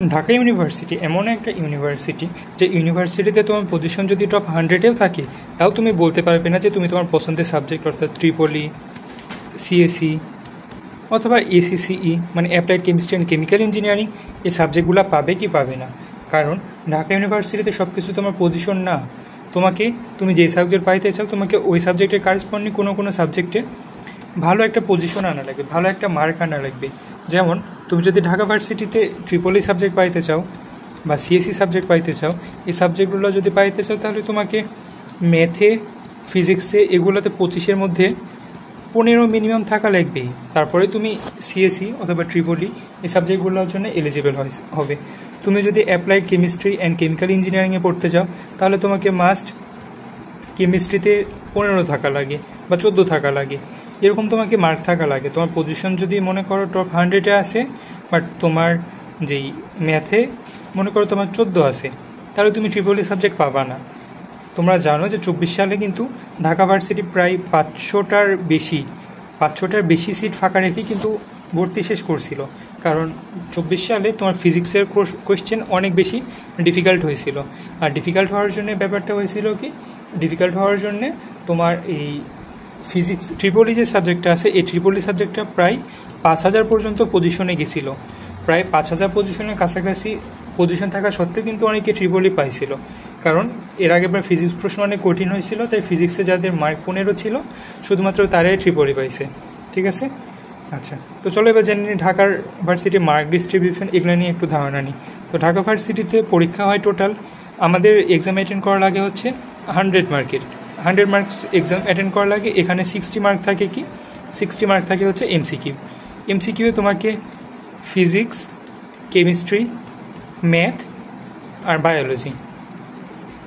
Dhaka university এমন একটা university যে ইউনিভার্সিটিতে তোমার পজিশন যদি টপ 100-এও থাকে তাও তুমি বলতে পারবে না যে তুমি তোমার পছন্দের সাবজেক্ট অর্থাৎ ট্রিপলি, সিএসি অথবা এসিসিই মানে applied chemistry and chemical engineering এই সাবজেক্টগুলো পাবে কি পাবে না। কারণ ঢাকা ইউনিভার্সিটিতে সব কিছু তোমার পজিশন না, তুমি যে সাবজেক্ট পাইতে চাও তোমাকে ওই সাবজেক্টের কারেসপন্ডিং কোনো সাবজেক্টে ভালো একটা পজিশন আনা লাগবে, ভালো একটা মার্ক আনা লাগবে। যেমন তুমি যদি ঢাকা ভার্সিটিতে ট্রিপলি সাবজেক্ট পাইতে চাও বা সিএসসি সাবজেক্ট পাইতে চাও, এই সাবজেক্টগুলো যদি পাইতে চাও তাহলে তোমাকে ম্যাথে, ফিজিক্সে এগুলোতে 25-এর মধ্যে 15 মিনিমাম থাকা লাগবেই। তারপরে তুমি সিএসসি অথবা ট্রিপলি এই সাবজেক্টগুলোর জন্য এলিজিবল হবে। তুমি যদি অ্যাপ্লাইড কেমিস্ট্রি অ্যান্ড কেমিক্যাল ইঞ্জিনিয়ারিংয়ে পড়তে চাও তাহলে তোমাকে মাস্ট কেমিস্ট্রিতে 15 থাকা লাগে বা 14 থাকা লাগে, এরকম তোমাকে মার্ক থাকা লাগে। তোমার পজিশন যদি মনে করো টপ 100-এ আসে বাট তোমার যেই ম্যাথে মনে করো তোমার 14 আছে, তাহলে তুমি ট্রিপলি সাবজেক্ট পাবা না। তোমরা জানো যে 24 সালে কিন্তু ঢাকা ভার্সিটি প্রায় 500টার বেশি সিট ফাঁকা রেখে কিন্তু ভর্তি শেষ করছিল। কারণ 24 সালে তোমার ফিজিক্সের কোয়েশ্চেন অনেক বেশি ডিফিকাল্ট হয়েছিল। আর ডিফিকাল্ট হওয়ার জন্য ব্যাপারটা হয়েছিল কি, ডিফিকাল্ট হওয়ার জন্যে তোমার এই ফিজিক্স ট্রিপলি যে সাবজেক্টটা আছে এই ট্রিপলি সাবজেক্টটা প্রায় 5000 পর্যন্ত পজিশনে গেছিলো। প্রায় 5000 পজিশনের কাছাকাছি পজিশন থাকা সত্ত্বেও কিন্তু অনেকে ট্রিপলি পাইছিল। কারণ এর আগে প্রায় ফিজিক্স প্রশ্ন অনেক কঠিন হয়েছিল, তাই ফিজিক্সে যাদের মার্ক 15 ছিল শুধুমাত্র তারাই ট্রিপলি পাইছে। ঠিক আছে, আচ্ছা, তো চলো এবার জেনে নিই ঢাকার ভার্সিটির মার্ক ডিস্ট্রিবিউশন, এগুলো নিয়ে একটু ধারণা নিই। তো ঢাকা ভার্সিটিতে পরীক্ষা হয় টোটাল, আমাদের এক্সাম অ্যাটেন্ড করা লাগে হচ্ছে 100 মার্কের। 100 মার্কস এক্সাম অ্যাটেন্ড করা লাগে। এখানে 60 মার্ক থাকে কি, 60 মার্ক থাকে হচ্ছে এমসিকিউ তোমাকে ফিজিক্স, কেমিস্ট্রি, ম্যাথ আর বায়োলজি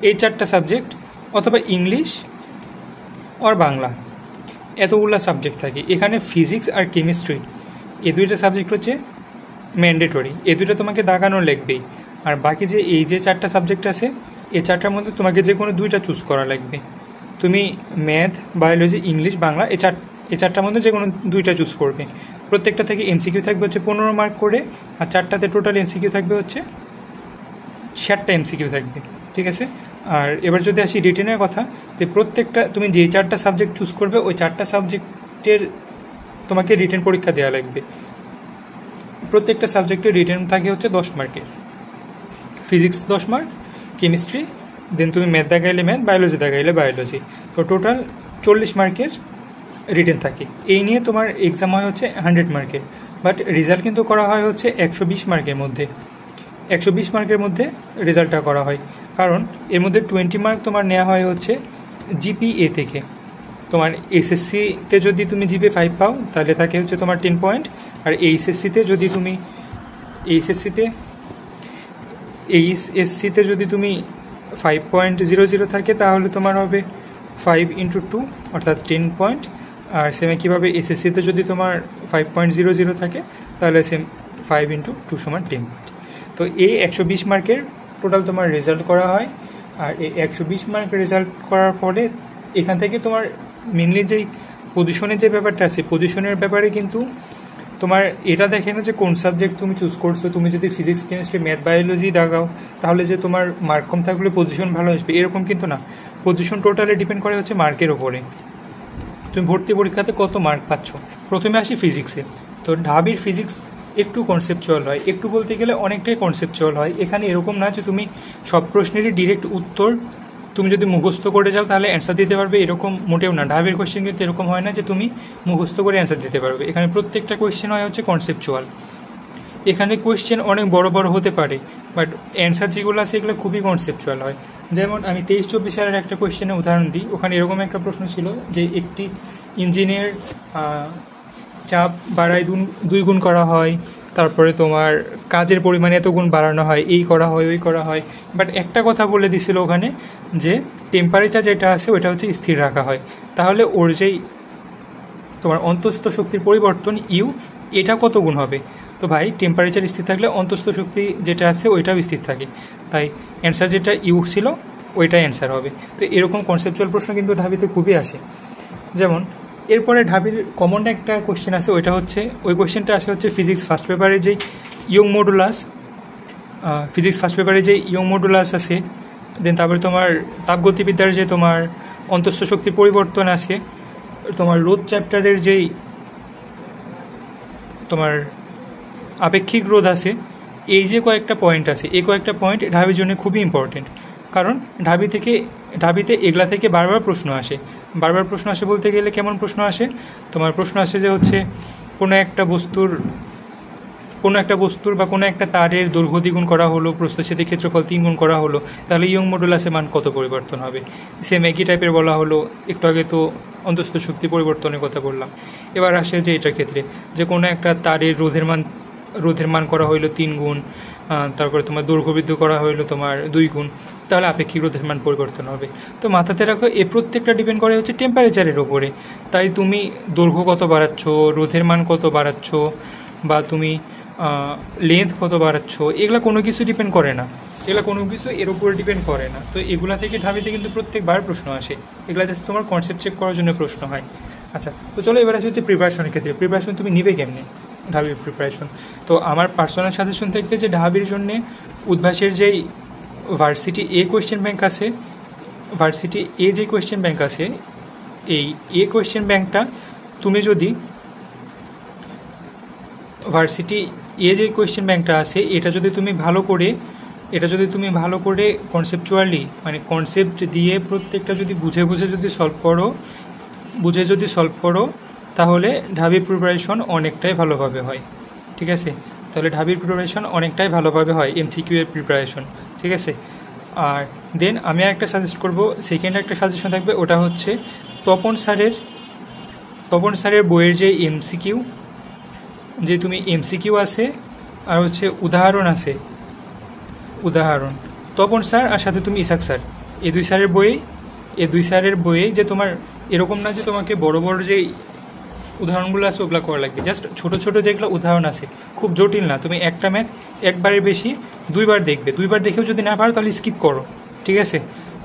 এই 4টা সাবজেক্ট অথবা ইংলিশ আর বাংলা এতগুলো সাবজেক্ট থাকে। এখানে ফিজিক্স আর কেমিস্ট্রি এই 2টা সাবজেক্ট হচ্ছে ম্যান্ডেটরি, এই 2টা তোমাকে দাগানো লাগবেই। আর বাকি যে 4টা সাবজেক্ট আছে এই 4টার মধ্যে তোমাকে যে কোনো 2টা চুজ করা লাগবে। তুমি ম্যাথ, বায়োলজি, ইংলিশ, বাংলা এই 4টার মধ্যে যে কোনো 2টা চুজ করবে। প্রত্যেকটা থেকে এমসিকিউ থাকবে হচ্ছে 15 মার্ক করে, আর 4টাতে টোটাল এমসিকিউ থাকবে হচ্ছে 60টা এমসিকিউ থাকবে। ঠিক আছে, আর এবার যদি আসি রিটেনের কথা, তো প্রত্যেকটা তুমি যে 4টা সাবজেক্ট চুজ করবে ওই 4টা সাবজেক্টের তোমাকে রিটেন পরীক্ষা দেওয়া লাগবে। প্রত্যেকটা সাবজেক্টের রিটেন থাকে হচ্ছে 10 মার্কের। ফিজিক্স 10 মার্ক, কেমিস্ট্রি, দেন তুমি ম্যাথ দেখাইলে ম্যাথ, বায়োলজি দেখাইলে বায়োলজি, তো টোটাল 40 মার্কের রিটেন থাকে। এই নিয়ে তোমার এক্সাম হয় হচ্ছে 100 মার্কের, বাট রেজাল্ট কিন্তু করা হয় হচ্ছে 120 মার্কের মধ্যে। 120 মার্কের মধ্যে রেজাল্টটা করা হয়, কারণ এর মধ্যে 20 মার্ক তোমার নেওয়া হয় হচ্ছে জিপিএ থেকে। তোমার এসএসসিতে যদি তুমি জিপিএ 5 পাও তাহলে থাকে হচ্ছে তোমার 10 পয়েন্ট, আর এইচএসসিতে যদি তুমি 5.00 থাকে তাহলে তোমার হবে 5 × 2 অর্থাৎ 10 পয়েন্ট। আর সেম কীভাবে এসএসসিতে যদি তোমার 5.00 থাকে তাহলে সেম 5 × 2 = 10 পয়েন্ট। তো এই 120 মার্কের টোটাল তোমার রেজাল্ট করা হয়। আর এই 120 মার্ক রেজাল্ট করার পরে এখান থেকে তোমার মেনলি যেই পজিশনের যে ব্যাপারটা আছে, পজিশনের ব্যাপারে কিন্তু তোমার এটা দেখে না যে কোন সাবজেক্ট তুমি চুজ করছো। তুমি যদি ফিজিক্স, কেমিস্ট্রি, ম্যাথ, বায়োলজি দাগাও তাহলে যে তোমার মার্ক কম থাকলে পজিশন ভালো আসবে এরকম কিন্তু না। পজিশন টোটালি ডিপেন্ড করে হচ্ছে মার্কের ওপরে, তুমি ভর্তি পরীক্ষাতে কত মার্ক পাচ্ছ। প্রথমে আসি ফিজিক্সে। তো ঢাবির ফিজিক্স একটু কনসেপচুয়াল হয়, একটু বলতে গেলে অনেকটাই কনসেপচুয়াল হয়। এখানে এরকম না যে তুমি সব প্রশ্নেরই ডিরেক্ট উত্তর তুমি যদি মুখস্থ করে যাও তাহলে অ্যান্সার দিতে পারবে, এরকম মোটেও না। ঢাবির কোয়েশ্চেন কিন্তু এরকম হয় না যে তুমি মুখস্থ করে অ্যান্সার দিতে পারবে। এখানে প্রত্যেকটা কোয়েশ্চেন হয় হচ্ছে কনসেপচুয়াল। এখানে কোয়েশ্চেন অনেক বড় বড় হতে পারে, বাট অ্যান্সার যেগুলো আছে এগুলো খুবই কনসেপচুয়াল হয়। যেমন আমি 23-24 সালের একটা কোয়েশ্চেনের উদাহরণ দিই। ওখানে এরকম একটা প্রশ্ন ছিল যে একটি ইঞ্জিনের চাপ বাড়ায় 2 গুণ করা হয়, তারপরে তোমার কাজের পরিমাণে এত গুণ বাড়ানো হয়, এই করা হয় ওই করা হয়। বাট একটা কথা বলে দিছিল ওখানে যে টেম্পারেচার যেটা আছে ওইটা হচ্ছে স্থির রাখা হয়। তাহলে ওর যেই তোমার অন্তঃস্থ শক্তির পরিবর্তন ইউ, এটা কত গুণ হবে? তো ভাই টেম্পারেচার স্থির থাকলে অন্তঃস্থ শক্তি যেটা আছে ওইটাও স্থির থাকে, তাই অ্যান্সার যেটা ইউ ছিল ওইটাই অ্যান্সার হবে। তো এরকম কনসেপচুয়াল প্রশ্ন কিন্তু ঢাবিতে খুবই আসে। যেমন এরপরে ঢাবির কমন একটা কোশ্চেন আছে, ওইটা হচ্ছে ওই কোশ্চেনটা আসে হচ্ছে ফিজিক্স ফার্স্ট পেপারে যেই ইয়ং মডুলাস ফিজিক্স ফার্স্ট পেপারে যে ইয়ং মডুলাস আছে, দেন তারপরে তোমার তাপগতিবিদ্যার যে তোমার অন্তঃস্থ শক্তির পরিবর্তন আছে, তোমার রোধ চ্যাপ্টারের যেই তোমার আপেক্ষিক রোধ আছে, এই যে কয়েকটা পয়েন্ট আছে, এই কয়েকটা পয়েন্ট ঢাবির জন্য খুবই ইম্পর্টেন্ট। কারণ ঢাবিতে এগুলা থেকে বারবার প্রশ্ন আসে। বারবার প্রশ্ন আসে বলতে গেলে কেমন প্রশ্ন আসে? তোমার প্রশ্ন আসে যে হচ্ছে কোনো একটা বস্তুর বা কোনো একটা তারের দৈর্ঘ্য দ্বিগুণ করা হলো, প্রস্থচ্ছেদের ক্ষেত্রফল 3 গুণ করা হলো, তাহলে ইয়ং মডুলাসের মান কত পরিবর্তন হবে? সেম একই টাইপের বলা হলো। একটু আগে তো অন্তঃস্থ শক্তি পরিবর্তনের কথা বললাম। এবার আসে যে এটার ক্ষেত্রে যে কোনো একটা তারের রোধের মান করা হইলো 3 গুণ, তারপরে তোমার দৈর্ঘ্য বৃদ্ধি করা হইলো তোমার 2 গুণ, তাহলে আপেক্ষিক রোধের মান পরিবর্তন হবে। তো মাথাতে রাখো, এ প্রত্যেকটা ডিপেন্ড করে হচ্ছে টেম্পারেচারের ওপরে। তাই তুমি দৈর্ঘ্য কত বাড়াচ্ছ, রোধের মান কত বাড়াচ্ছ, বা তুমি লেন্থ কত বাড়াচ্ছ, এগুলো কোনো কিছু ডিপেন্ড করে না। এগুলো কোনো কিছু এর উপরে ডিপেন্ড করে না। তো এগুলা থেকে ঢাবিতে কিন্তু প্রত্যেকবার প্রশ্ন আসে। এগুলা জাস্ট তোমার কনসেপ্ট চেক করার জন্য প্রশ্ন হয়। আচ্ছা, তো চলো এবার আসে হচ্ছে প্রিপারেশনের ক্ষেত্রে। প্রিপারেশন তুমি নিবে কেমনি ঢাবির প্রিপারেশন? তো আমার পার্সোনাল সাজেশন থাকবে যে ঢাবির জন্যে উদ্ভাসের যেই ভার্সিটি এ কোয়েশ্চেন ব্যাংক আছে, ভার্সিটি এ যে কোয়েশ্চেন ব্যাংক আছে, এই এ কোয়েশ্চেন ব্যাংকটা তুমি যদি ভার্সিটি এ যে কোয়েশ্চেন ব্যাংকটা আছে, এটা যদি তুমি ভালো করে কনসেপচুয়ালি মানে কনসেপ্ট দিয়ে প্রত্যেকটা যদি বুঝে যদি সলভ করো তাহলে ঢাবির প্রিপারেশন অনেকটাই ভালোভাবে হয়। ঠিক আছে? তাহলে ঢাবির প্রিপারেশন অনেকটাই ভালোভাবে হয়, এমসিকিউ এর প্রিপারেশন। ঠিক আছে? আর দেন আমি একটা সাজেস্ট করব, সেকেন্ড একটা সাজেশন থাকবে, ওটা হচ্ছে তপন স্যারের বইয়ের যে এমসিকিউ, যে তুমি এমসিকিউ আছে আর হচ্ছে উদাহরণ আছে, তপন স্যার আর সাথে তুমি ইসাক স্যার, এই দুই স্যারের বইয়ে যে তোমার এরকম না যে তোমাকে বড় বড় যে উদাহরণগুলো আছে ওগুলো করা লাগবে, জাস্ট ছোট ছোট যেগুলো উদাহরণ আছে, খুব জটিল না। তুমি একটা ম্যাথ একবারের বেশি 2বার দেখবে, 2বার দেখেও যদি না পারো তাহলে স্কিপ করো। ঠিক আছে?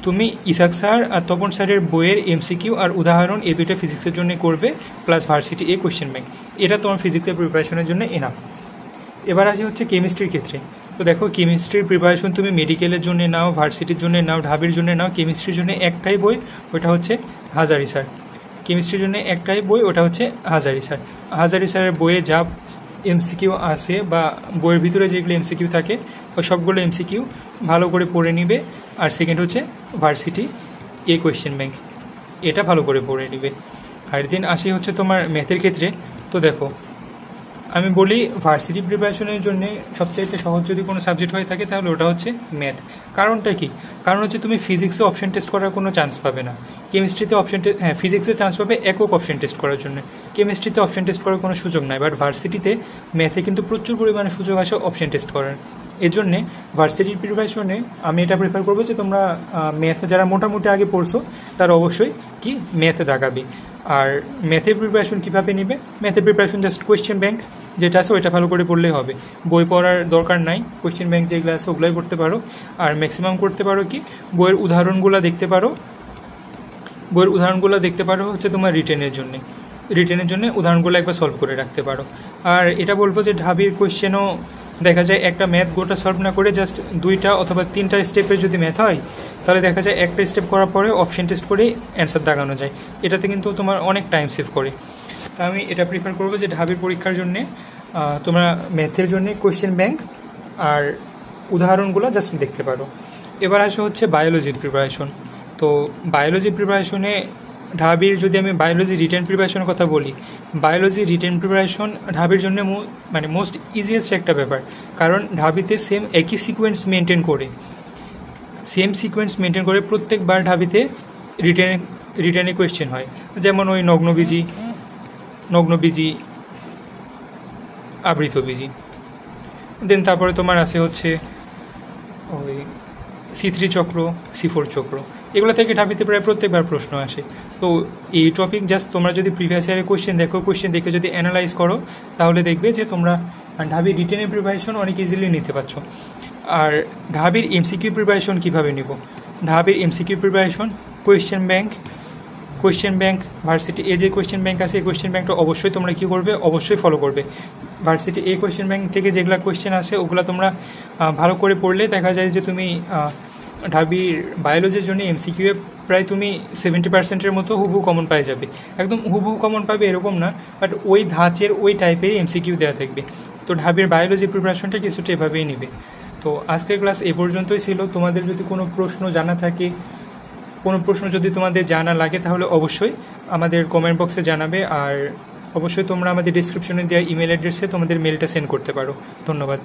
তুমি ইসাক স্যার আর তপন স্যারের বইয়ের এমসিকিউ আর উদাহরণ এই দুইটা ফিজিক্সের জন্য করবে, plus varsity a question bank, এটা তোমার ফিজিক্সের প্রিপারেশনের জন্য এনাফ। এবার আসি হচ্ছে কেমিস্ট্রির ক্ষেত্রে। তো দেখো, কেমিস্ট্রির প্রিপারেশন তুমি মেডিকেলের জন্য নাও, ভার্সিটির জন্য নাও, ঢাবির জন্য নাও, কেমিস্ট্রির জন্য একটাই বই, ওটা হচ্ছে হাজারি স্যার। কেমিস্ট্রির জন্য একটাই বই, ওটা হচ্ছে হাজারি স্যার। হাজারি স্যারের বইয়ে যা এমসিকিউ আসে বা বইয়ের ভিতরে যেগুলো এমসিকিউ থাকে, ওই সবগুলো এমসিকিউ ভালো করে পড়ে নিবে। আর সেকেন্ড হচ্ছে ভার্সিটি এ কোয়েশ্চেন ব্যাংক, এটা ভালো করে পড়ে নিবে। আর দিন আসি হচ্ছে তোমার ম্যাথের ক্ষেত্রে। তো দেখো, আমি বলি ভার্সিটি প্রিপারেশনের জন্য সবচাইতে সহজ যদি কোনো সাবজেক্ট হয়ে থাকে তাহলে ওটা হচ্ছে ম্যাথ। কারণটা কি? কারণ হচ্ছে তুমি ফিজিক্সে অপশন টেস্ট করার কোনো চান্স পাবে না, কেমিস্ট্রিতে ফিজিক্সে চান্স পাবে একক অপশন টেস্ট করার জন্য, কেমিস্ট্রিতে অপশন টেস্ট করার কোনো সুযোগ নাই। বাট ভার্সিটিতে ম্যাথে কিন্তু প্রচুর পরিমাণে সুযোগ আসে অপশন টেস্ট করার। এর জন্যে ভার্সিটির প্রিপারেশনে আমি এটা প্রেফার করবো যে তোমরা ম্যাথে যারা মোটামুটি আগে পড়ছো তারা অবশ্যই কি ম্যাথে দাগাবে। আর ম্যাথের প্রিপারেশন কীভাবে নেবে? ম্যাথের প্রিপারেশন জাস্ট কোয়েশ্চেন ব্যাংক যেটা আছে ওইটা ভালো করে পড়লেই হবে, বই পড়ার দরকার নাই। কোয়েশ্চেন ব্যাংক যেগুলো আছে ওগুলোই পড়তে পারো। আর ম্যাক্সিমাম করতে পারো কি, বইয়ের উদাহরণগুলো দেখতে পারো হচ্ছে তোমার রিটেনের জন্য উদাহরণগুলো একবার সলভ করে রাখতে পারো। আর এটা বলবো যে ঢাবির কোয়েশ্চেনও দেখা যায় একটা ম্যাথ গোটা সলভ না করে জাস্ট 2টা অথবা 3টা স্টেপের যদি ম্যাথ হয় তাহলে দেখা যায় একটা স্টেপ করার পরে অপশন টেস্ট করেই অ্যান্সার দাগানো যায়। এটাতে কিন্তু তোমার অনেক টাইম সেভ করে। তা আমি এটা প্রিফার করবো যে ঢাবির পরীক্ষার জন্যে তোমরা ম্যাথের জন্যে কোয়েশ্চেন ব্যাংক আর উদাহরণগুলো জাস্ট দেখতে পারো। এবার আসে হচ্ছে বায়োলজির প্রিপারেশন। তো বায়োলজি প্রিপারেশনে ঢাবির যদি আমি বায়োলজি রিটেন প্রিপারেশনের কথা বলি, বায়োলজি রিটেন প্রিপারেশন ঢাবির জন্য মানে মোস্ট ইজিয়েস্ট একটা ব্যাপার। কারণ ঢাবিতে একই সিকোয়েন্স মেনটেন করে প্রত্যেকবার ঢাবিতে রিটেনে কোয়েশ্চেন হয়। যেমন ওই নগ্নবীজি আবৃতবীজি, দেন তারপরে তোমার আসে হচ্ছে ওই C3 চক্র, C4 চক্র, এগুলো থেকে ঢাবিতে প্রায় প্রত্যেকবার প্রশ্ন আসে। তো এই টপিক জাস্ট তোমরা যদি প্রিভিয়াস ইয়ারের কোয়েশ্চেন দেখে যদি অ্যানালাইজ করো তাহলে দেখবে যে তোমরা ঢাবির রিটেনের প্রিপারেশন অনেক ইজিলি নিতে পারছো। আর ঢাবির এমসিকিউ প্রিপারেশন কীভাবে নিব? ঢাবির MCQ preparation question bank varsity এ যে কোয়েশ্চেন ব্যাংক আছে এই কোয়েশ্চেন ব্যাংকটা অবশ্যই তোমরা কী করবে? অবশ্যই ফলো করবে। ভার্সিটি এ কোয়েশ্চেন ব্যাংক থেকে যেগুলো কোয়েশ্চেন আসে ওগুলো তোমরা ভালো করে পড়লে দেখা যায় যে তুমি ঢাবির বায়োলজির জন্য এমসিকিউ প্রায় তুমি 70%-এর মতো হুবহু কমন পাই যাবে। একদম হুবহু কমন পাবে এরকম না, বাট ওই ধাঁচের ওই টাইপেরই এমসিকিউ দেওয়া থাকবে। তো ঢাবির বায়োলজি প্রিপারেশনটা কিছুটা এভাবেই নেবে। তো আজকের ক্লাস এ পর্যন্তই ছিল। তোমাদের যদি কোনো প্রশ্ন জানা থাকে, কোনো প্রশ্ন যদি তোমাদের জানা লাগে, তাহলে অবশ্যই আমাদের কমেন্ট বক্সে জানাবে। আর অবশ্যই তোমরা আমাদের ডিসক্রিপশনে দেওয়া ইমেল অ্যাড্রেসে তোমাদের মেলটা সেন্ড করতে পারো। ধন্যবাদ।